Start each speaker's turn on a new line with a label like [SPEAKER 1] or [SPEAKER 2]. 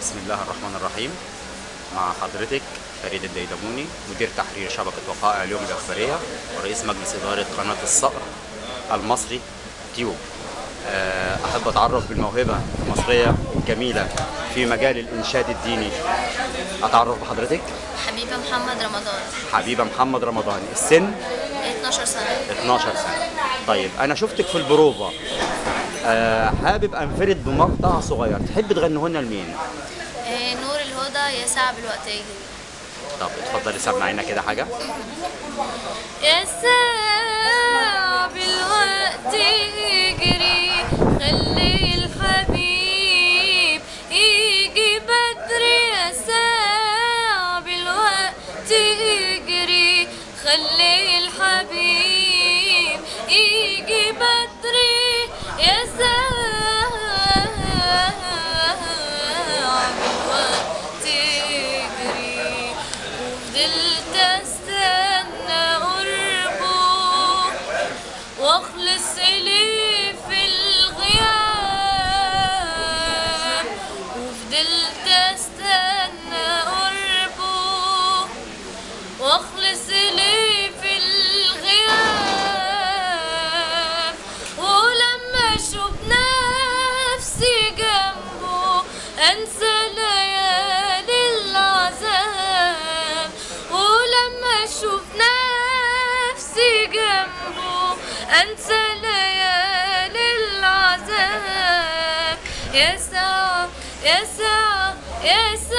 [SPEAKER 1] بسم الله الرحمن الرحيم. مع حضرتك فريد الديدموني، مدير تحرير شبكة وقائع اليوم الإخبارية ورئيس مجلس إدارة قناة الصقر المصري تيوب. أحب أتعرف بالموهبة المصرية الجميلة في مجال الإنشاد الديني. أتعرف بحضرتك.
[SPEAKER 2] حبيبة محمد رمضان.
[SPEAKER 1] حبيبة محمد رمضان. السن
[SPEAKER 2] 12 سنة.
[SPEAKER 1] 12 سنة. طيب أنا شفتك في البروفة، حابب أنفرد بمقطع صغير، تحب تغنيه لنا لمين؟
[SPEAKER 2] نور الهدى يسع بالوقت يجري.
[SPEAKER 1] طب اتفضلي سمعينا كده حاجة.
[SPEAKER 2] يسع بالوقت يجري، خلي الحبيب يجي بدري. يسع بالوقت يجري، خلي الحبيب يجي بدري. يسع بالوقت يجري، وفضلت استنى قربه واخلص إليه في الغياب. وفضلت استنى قربه واخلص إليه في الغياب. ولما اشوف نفسي جنبه انسى ليالي العذاب. ولما اشوف نفسي جنبه انسى ليالي العذاب. يسع يسع يسع